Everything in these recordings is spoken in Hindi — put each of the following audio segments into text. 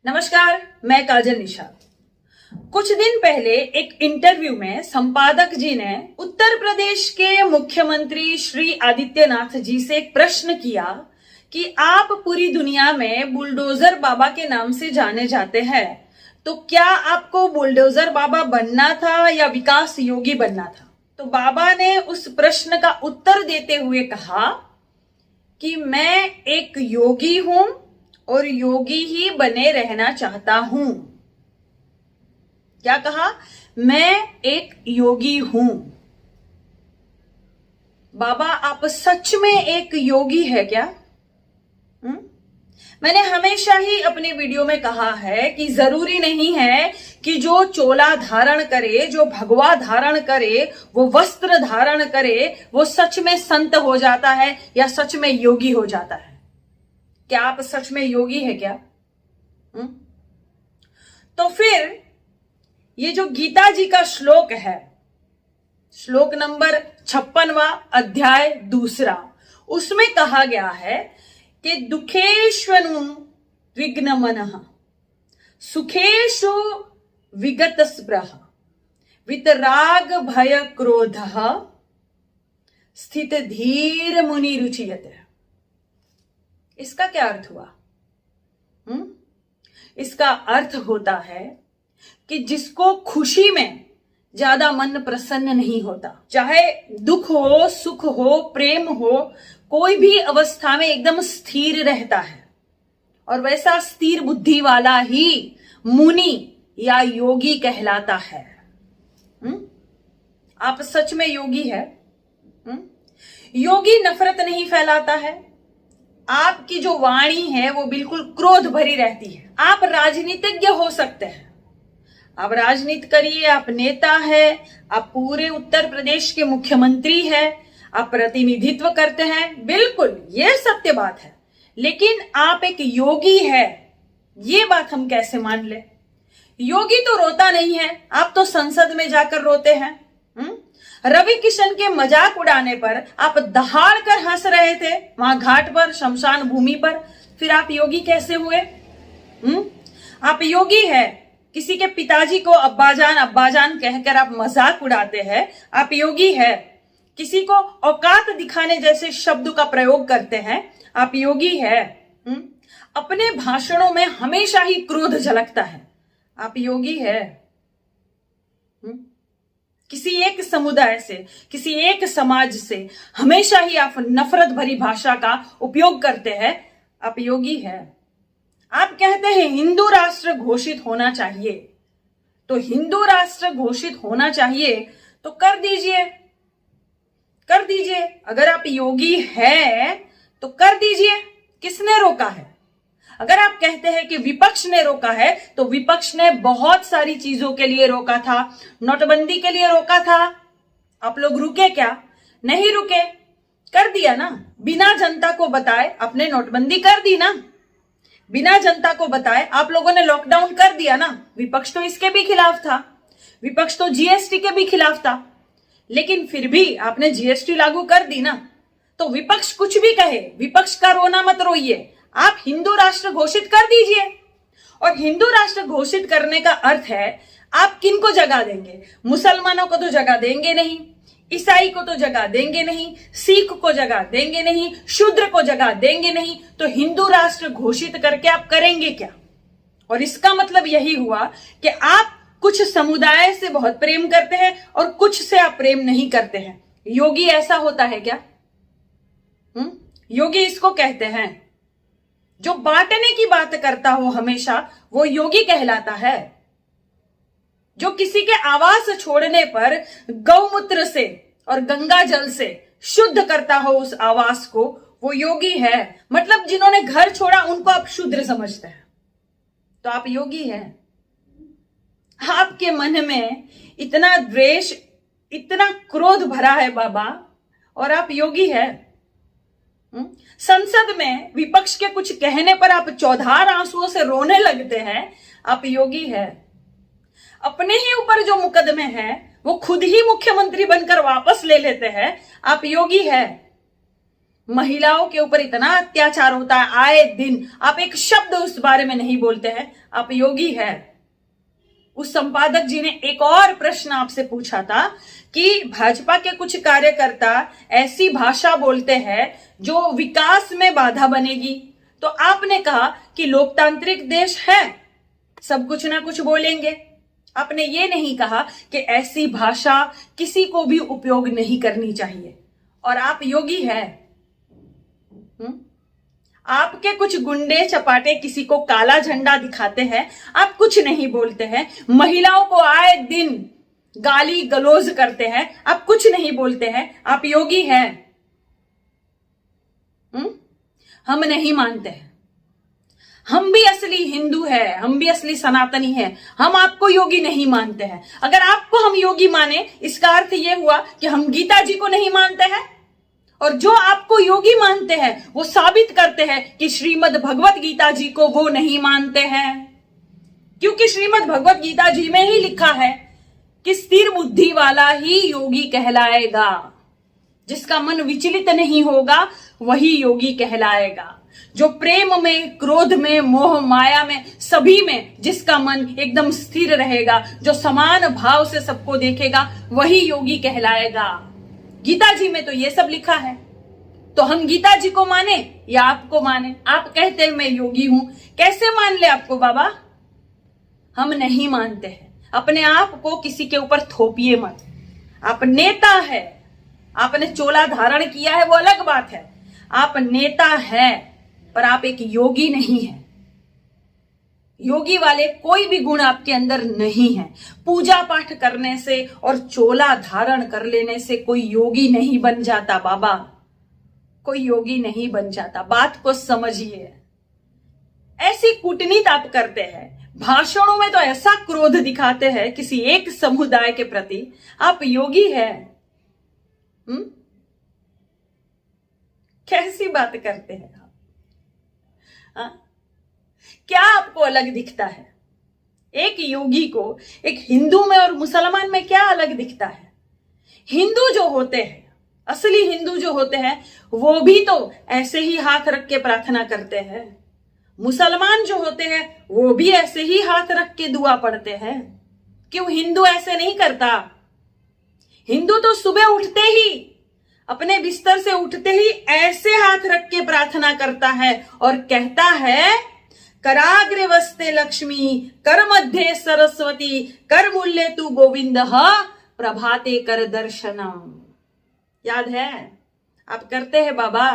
नमस्कार, मैं काजल निषाद। कुछ दिन पहले एक इंटरव्यू में संपादक जी ने उत्तर प्रदेश के मुख्यमंत्री श्री आदित्यनाथ जी से एक प्रश्न किया कि आप पूरी दुनिया में बुलडोजर बाबा के नाम से जाने जाते हैं, तो क्या आपको बुलडोजर बाबा बनना था या विकास योगी बनना था? तो बाबा ने उस प्रश्न का उत्तर देते हुए कहा कि मैं एक योगी हूं और योगी ही बने रहना चाहता हूं। क्या कहा? मैं एक योगी हूं। बाबा, आप सच में एक योगी है क्या? मैंने हमेशा ही अपनी वीडियो में कहा है कि जरूरी नहीं है कि जो चोला धारण करे, जो भगवा धारण करे, वो वस्त्र धारण करे, वो सच में संत हो जाता है या सच में योगी हो जाता है। क्या आप सच में योगी है क्या? तो फिर ये जो गीता जी का श्लोक है, श्लोक नंबर 56वां अध्याय 2, उसमें कहा गया है कि दुखेष्वनु विघ्न मनः सुखेषु विगत स्पृह वितराग भय क्रोधः स्थित धीर मुनि रुचियते। इसका क्या अर्थ हुआ? इसका अर्थ होता है कि जिसको खुशी में ज्यादा मन प्रसन्न नहीं होता, चाहे दुख हो, सुख हो, प्रेम हो, कोई भी अवस्था में एकदम स्थिर रहता है, और वैसा स्थिर बुद्धि वाला ही मुनि या योगी कहलाता है। आप सच में योगी है? योगी नफरत नहीं फैलाता है। आपकी जो वाणी है वो बिल्कुल क्रोध भरी रहती है। आप राजनीतिज्ञ हो सकते हैं, आप राजनीति करिए, आप नेता है, आप पूरे उत्तर प्रदेश के मुख्यमंत्री है, आप प्रतिनिधित्व करते हैं, बिल्कुल ये सत्य बात है। लेकिन आप एक योगी है, ये बात हम कैसे मान ले? योगी तो रोता नहीं है, आप तो संसद में जाकर रोते हैं। रवि किशन के मजाक उड़ाने पर आप दहाड़ कर हंस रहे थे वहां घाट पर, शमशान भूमि पर, फिर आप योगी कैसे हुए? आप योगी है। किसी के पिताजी को अब्बाजान अब्बाजान कहकर आप मजाक उड़ाते हैं, आप योगी है। किसी को औकात दिखाने जैसे शब्द का प्रयोग करते हैं, आप योगी है। अपने भाषणों में हमेशा ही क्रोध झलकता है, आप योगी है। किसी एक समुदाय से, किसी एक समाज से हमेशा ही आप नफरत भरी भाषा का उपयोग करते हैं, आप योगी है। आप कहते हैं हिंदू राष्ट्र घोषित होना चाहिए, तो हिंदू राष्ट्र घोषित होना चाहिए तो कर दीजिए, कर दीजिए। अगर आप योगी है तो कर दीजिए, किसने रोका है? अगर आप कहते हैं कि विपक्ष ने रोका है, तो विपक्ष ने बहुत सारी चीजों के लिए रोका था। नोटबंदी के लिए रोका था, आप लोग रुके क्या? नहीं रुके, कर दिया ना। बिना जनता को बताए आपने नोटबंदी कर दी ना, बिना जनता को बताए आप लोगों ने लॉकडाउन कर दिया ना। विपक्ष तो इसके भी खिलाफ था, विपक्ष तो जीएसटी के भी खिलाफ था, लेकिन फिर भी आपने जीएसटी लागू कर दी ना। तो विपक्ष कुछ भी कहे, विपक्ष का रोना मत रोइए, आप हिंदू राष्ट्र घोषित कर दीजिए। और हिंदू राष्ट्र घोषित करने का अर्थ है आप किनको जगह देंगे? मुसलमानों को तो जगह देंगे नहीं, ईसाई को तो जगह देंगे नहीं, सिख को जगह देंगे नहीं, शूद्र को जगह देंगे नहीं, तो हिंदू राष्ट्र घोषित करके आप करेंगे क्या? और इसका मतलब यही हुआ कि आप कुछ समुदाय से बहुत प्रेम करते हैं और कुछ से आप प्रेम नहीं करते हैं। योगी ऐसा होता है क्या? योगी इसको कहते हैं, जो बांटने की बात करता हो हमेशा, वो योगी कहलाता है। जो किसी के आवास छोड़ने पर गौमूत्र से और गंगा जल से शुद्ध करता हो उस आवास को, वो योगी है। मतलब जिन्होंने घर छोड़ा उनको आप शूद्र समझते हैं, तो आप योगी हैं। आपके मन में इतना द्वेष, इतना क्रोध भरा है बाबा, और आप योगी है। संसद में विपक्ष के कुछ कहने पर आप चौधार आंसुओं से रोने लगते हैं, आप योगी है। अपने ही ऊपर जो मुकदमे हैं वो खुद ही मुख्यमंत्री बनकर वापस ले लेते हैं, आप योगी है। महिलाओं के ऊपर इतना अत्याचार होता है आए दिन, आप एक शब्द उस बारे में नहीं बोलते हैं, आप योगी है। उस संपादक जी ने एक और प्रश्न आपसे पूछा था कि भाजपा के कुछ कार्यकर्ता ऐसी भाषा बोलते हैं जो विकास में बाधा बनेगी, तो आपने कहा कि लोकतांत्रिक देश है, सब कुछ ना कुछ बोलेंगे। आपने ये नहीं कहा कि ऐसी भाषा किसी को भी उपयोग नहीं करनी चाहिए, और आप योगी है। आपके कुछ गुंडे चपाटे किसी को काला झंडा दिखाते हैं, आप कुछ नहीं बोलते हैं। महिलाओं को आए दिन गाली गलौज करते हैं, आप कुछ नहीं बोलते हैं, आप योगी हैं। हम नहीं मानते हैं, हम भी असली हिंदू है, हम भी असली सनातनी है, हम आपको योगी नहीं मानते हैं। अगर आपको हम योगी माने, इसका अर्थ यह हुआ कि हम गीता जी को नहीं मानते हैं, और जो आपको योगी मानते हैं वो साबित करते हैं कि श्रीमद् भगवत गीता जी को वो नहीं मानते हैं। क्योंकि श्रीमद् भगवत गीता जी में ही लिखा है कि स्थिर बुद्धि वाला ही योगी कहलाएगा, जिसका मन विचलित नहीं होगा वही योगी कहलाएगा। जो प्रेम में, क्रोध में, मोह माया में, सभी में जिसका मन एकदम स्थिर रहेगा, जो समान भाव से सबको देखेगा, वही योगी कहलाएगा। गीता जी में तो ये सब लिखा है। तो हम गीता जी को माने या आपको माने? आप कहते हैं मैं योगी हूं, कैसे मान ले आपको बाबा? हम नहीं मानते हैं। अपने आप को किसी के ऊपर थोपिए मत। आप नेता है, आपने चोला धारण किया है वो अलग बात है, आप नेता है, पर आप एक योगी नहीं है। योगी वाले कोई भी गुण आपके अंदर नहीं है। पूजा पाठ करने से और चोला धारण कर लेने से कोई योगी नहीं बन जाता बाबा, कोई योगी नहीं बन जाता। बात को समझिए। ऐसी कूटनीति आप करते हैं, भाषणों में तो ऐसा क्रोध दिखाते हैं किसी एक समुदाय के प्रति, आप योगी है? कैसी बात करते हैं आप? क्या आपको अलग दिखता है? एक योगी को एक हिंदू में और मुसलमान में क्या अलग दिखता है? हिंदू जो होते हैं, असली हिंदू जो होते हैं, वो भी तो ऐसे ही हाथ रख के प्रार्थना करते हैं। मुसलमान जो होते हैं वो भी ऐसे ही हाथ रख के दुआ पढ़ते हैं। क्यों हिंदू ऐसे नहीं करता? हिंदु तो सुबह उठते ही, अपने बिस्तर से उठते ही ऐसे हाथ रख के प्रार्थना करता है और कहता है, कराग्रे वस्ते लक्ष्मी, कर मध्य सरस्वती, कर मूल्य तू गोविंद, प्रभाते कर दर्शनम। याद है? आप करते हैं बाबा,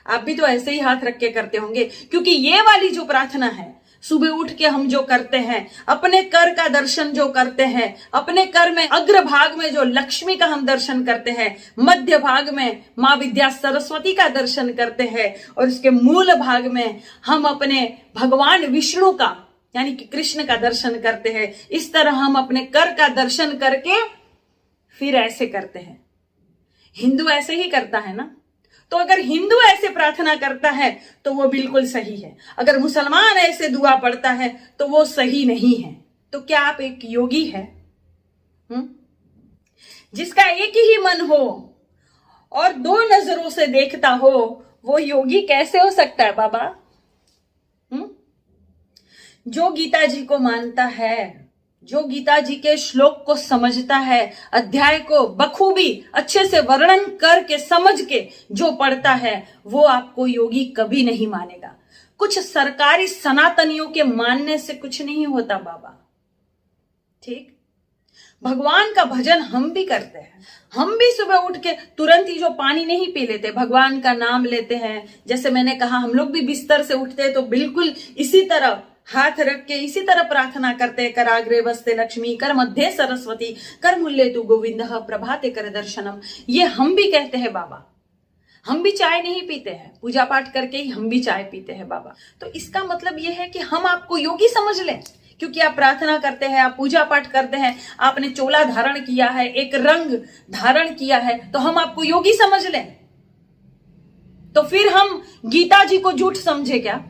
आप भी तो ऐसे ही हाथ रख के करते होंगे। क्योंकि ये वाली जो प्रार्थना है, सुबह उठ के हम जो करते हैं, अपने कर का दर्शन जो करते हैं, अपने कर में अग्र भाग में जो लक्ष्मी का हम दर्शन करते हैं, मध्य भाग में माँ विद्या सरस्वती का दर्शन करते हैं, और इसके मूल भाग में हम अपने भगवान विष्णु का यानी कि कृष्ण का दर्शन करते हैं। इस तरह हम अपने कर का दर्शन करके फिर ऐसे करते हैं। हिंदू ऐसे ही करता है ना? तो अगर हिंदू ऐसे प्रार्थना करता है तो वो बिल्कुल सही है, अगर मुसलमान ऐसे दुआ पढ़ता है तो वो सही नहीं है। तो क्या आप एक योगी है? जिसका एक ही मन हो और दो नजरों से देखता हो, वो योगी कैसे हो सकता है बाबा? जो गीता जी को मानता है, जो गीता जी के श्लोक को समझता है, अध्याय को बखूबी अच्छे से वर्णन करके समझ के जो पढ़ता है, वो आपको योगी कभी नहीं मानेगा। कुछ सरकारी सनातनियों के मानने से कुछ नहीं होता बाबा। ठीक? भगवान का भजन हम भी करते हैं, हम भी सुबह उठ के तुरंत ही जो पानी नहीं पी लेते, भगवान का नाम लेते हैं। जैसे मैंने कहा, हम लोग भी बिस्तर से उठते हैं तो बिल्कुल इसी तरह हाथ रख के इसी तरह प्रार्थना करते हैं, कराग्रे वस्ते लक्ष्मी, कर मध्य सरस्वती, कर मूल्य तू गोविंद, प्रभाते कर दर्शनम। ये हम भी कहते हैं बाबा। हम भी चाय नहीं पीते हैं, पूजा पाठ करके ही हम भी चाय पीते हैं बाबा। तो इसका मतलब यह है कि हम आपको योगी समझ लें, क्योंकि आप प्रार्थना करते हैं, आप पूजा पाठ करते हैं, आपने चोला धारण किया है, एक रंग धारण किया है, तो हम आपको योगी समझ लें? तो फिर हम गीता जी को झूठ समझे क्या?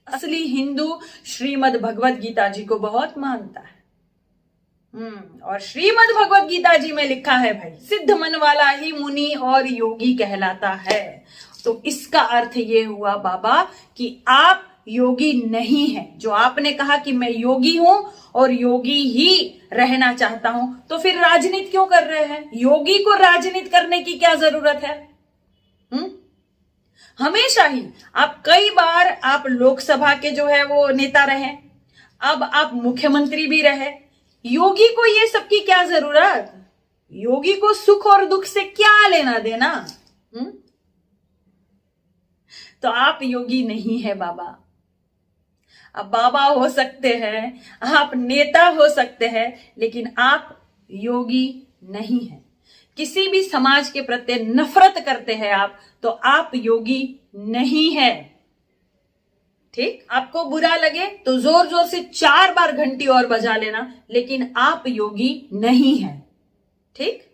असली हिंदू श्रीमद् भगवत गीता जी को बहुत मानता है। और श्रीमद् भगवत गीता जी में लिखा है भाई, सिद्ध मन वाला ही मुनि और योगी कहलाता है। तो इसका अर्थ ये हुआ बाबा कि आप योगी नहीं हैं। जो आपने कहा कि मैं योगी हूं और योगी ही रहना चाहता हूं, तो फिर राजनीति क्यों कर रहे हैं? योगी को राजनीति करने की क्या जरूरत है? हमेशा ही आप कई बार आप लोकसभा के जो है वो नेता रहे, अब आप मुख्यमंत्री भी रहे। योगी को ये सब की क्या जरूरत? योगी को सुख और दुख से क्या लेना देना? तो आप योगी नहीं है बाबा। आप बाबा हो सकते हैं, आप नेता हो सकते हैं, लेकिन आप योगी नहीं हैं। किसी भी समाज के प्रति नफरत करते हैं आप, तो आप योगी नहीं है। ठीक? आपको बुरा लगे तो जोर जोर से 4 बार घंटी और बजा लेना, लेकिन आप योगी नहीं है। ठीक?